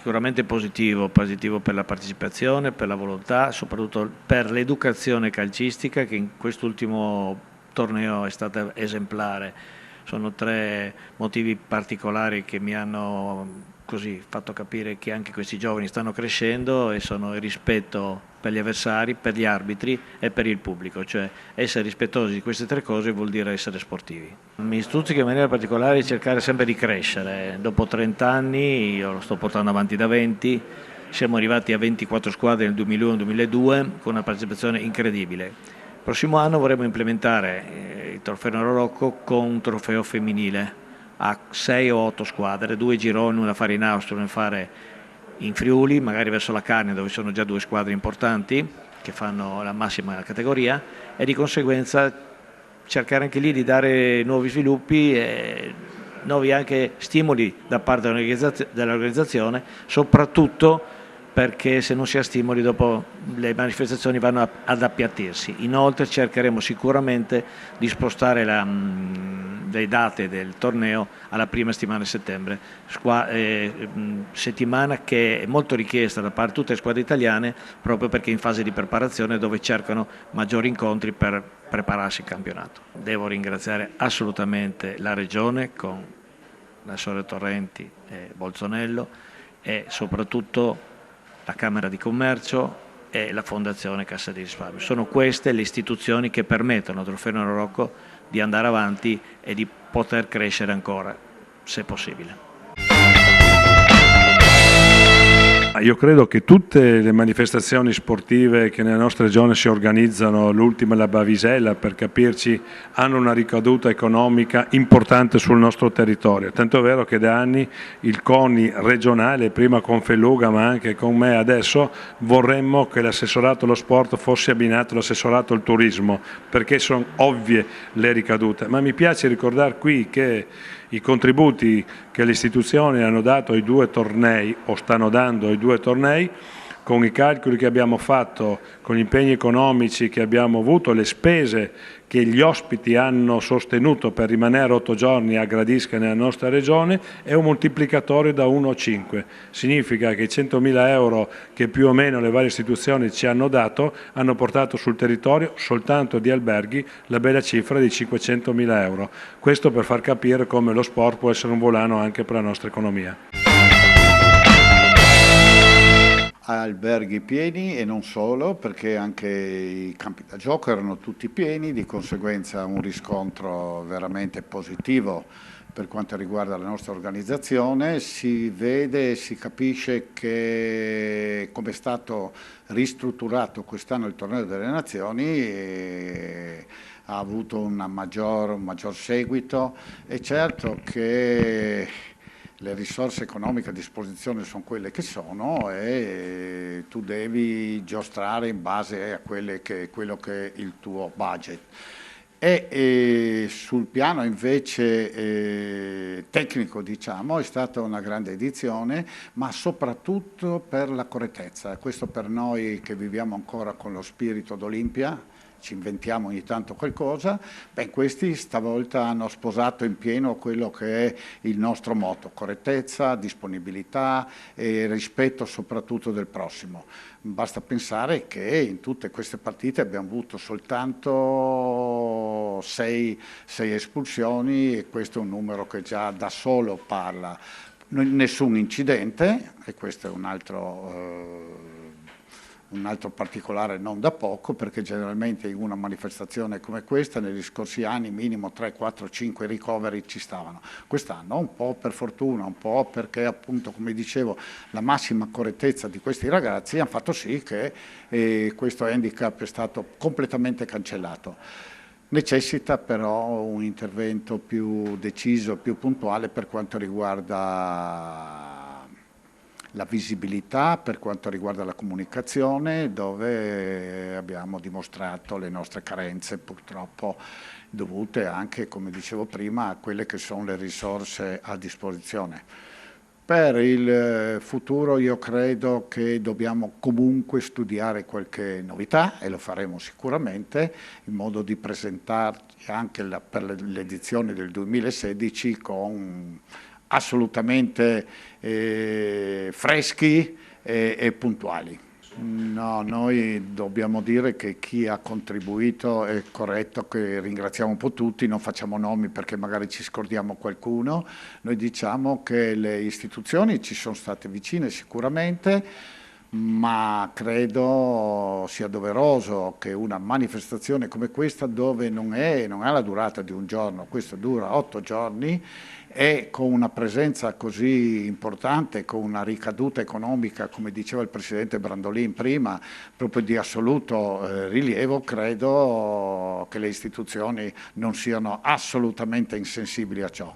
sicuramente positivo per la partecipazione, per la volontà, soprattutto per l'educazione calcistica che in quest'ultimo torneo è stata esemplare. Sono 3 motivi particolari che mi hanno così fatto capire che anche questi giovani stanno crescendo e sono il rispetto per gli avversari, per gli arbitri e per il pubblico, cioè essere rispettosi di queste 3 cose vuol dire essere sportivi. Mi stuzzica in maniera particolare cercare sempre di crescere. Dopo 30 anni, io lo sto portando avanti da 20, siamo arrivati a 24 squadre nel 2001-2002 con una partecipazione incredibile. Il prossimo anno vorremmo implementare il trofeo Nero Rocco con un trofeo femminile a 6 o 8 squadre, 2 gironi, una fare in Austria, una fare in Friuli, magari verso la Carnia dove ci sono già 2 squadre importanti che fanno la massima categoria e di conseguenza cercare anche lì di dare nuovi sviluppi e nuovi anche stimoli da parte dell'organizzazione, soprattutto perché se non si ha stimoli dopo le manifestazioni vanno ad appiattirsi. Inoltre cercheremo sicuramente di spostare le date del torneo alla prima settimana di settembre, settimana che è molto richiesta da parte di tutte le squadre italiane proprio perché è in fase di preparazione dove cercano maggiori incontri per prepararsi al campionato. Devo ringraziare assolutamente la Regione con l'assessore Torrenti e Bolzonello e soprattutto la Camera di Commercio e la Fondazione Cassa di Risparmio. Sono queste le istituzioni che permettono al Trofeo Nero Rocco di andare avanti e di poter crescere ancora, se possibile. Io credo che tutte le manifestazioni sportive che nella nostra regione si organizzano, l'ultima è la Bavisella per capirci, hanno una ricaduta economica importante sul nostro territorio. Tanto è vero che da anni il CONI regionale, prima con Felluga ma anche con me adesso, vorremmo che l'assessorato allo sport fosse abbinato all'assessorato al turismo, perché sono ovvie le ricadute. Ma mi piace ricordare qui che i contributi che le istituzioni hanno dato ai 2 tornei o stanno dando ai 2 tornei, con i calcoli che abbiamo fatto, con gli impegni economici che abbiamo avuto, le spese che gli ospiti hanno sostenuto per rimanere 8 giorni a Gradisca nella nostra regione, è un moltiplicatore da 1 a 5. Significa che i 100.000 euro che più o meno le varie istituzioni ci hanno dato hanno portato sul territorio soltanto di alberghi la bella cifra di 500.000 euro. Questo per far capire come lo sport può essere un volano anche per la nostra economia. Alberghi pieni e non solo, perché anche i campi da gioco erano tutti pieni, di conseguenza un riscontro veramente positivo per quanto riguarda la nostra organizzazione. Si vede e si capisce che come è stato ristrutturato quest'anno il Torneo delle Nazioni ha avuto un maggior seguito. È certo che le risorse economiche a disposizione sono quelle che sono e tu devi giostrare in base a quello che è il tuo budget. Sul piano invece tecnico, diciamo, è stata una grande edizione, ma soprattutto per la correttezza. Questo per noi che viviamo ancora con lo spirito d'Olimpia, ci inventiamo ogni tanto qualcosa, questi stavolta hanno sposato in pieno quello che è il nostro motto: correttezza, disponibilità e rispetto soprattutto del prossimo. Basta pensare che in tutte queste partite abbiamo avuto soltanto 6 espulsioni e questo è un numero che già da solo parla. Nessun incidente, e questo è un altro particolare non da poco, perché generalmente in una manifestazione come questa negli scorsi anni minimo 3, 4, 5 ricoveri ci stavano. Quest'anno un po' per fortuna, un po' perché appunto, come dicevo, la massima correttezza di questi ragazzi ha fatto sì che questo handicap è stato completamente cancellato. Necessita però un intervento più deciso, più puntuale per quanto riguarda la visibilità, per quanto riguarda la comunicazione, dove abbiamo dimostrato le nostre carenze purtroppo dovute anche, come dicevo prima, a quelle che sono le risorse a disposizione. Per il futuro io credo che dobbiamo comunque studiare qualche novità e lo faremo sicuramente in modo di presentarci anche per l'edizione del 2016 con assolutamente freschi e puntuali. No, noi dobbiamo dire che chi ha contribuito è corretto, che ringraziamo un po' tutti, non facciamo nomi perché magari ci scordiamo qualcuno, noi diciamo che le istituzioni ci sono state vicine sicuramente, ma credo sia doveroso che una manifestazione come questa, dove non ha la durata di un giorno, questo dura 8 giorni, e con una presenza così importante, con una ricaduta economica, come diceva il Presidente Brandolin prima, proprio di assoluto rilievo, credo che le istituzioni non siano assolutamente insensibili a ciò.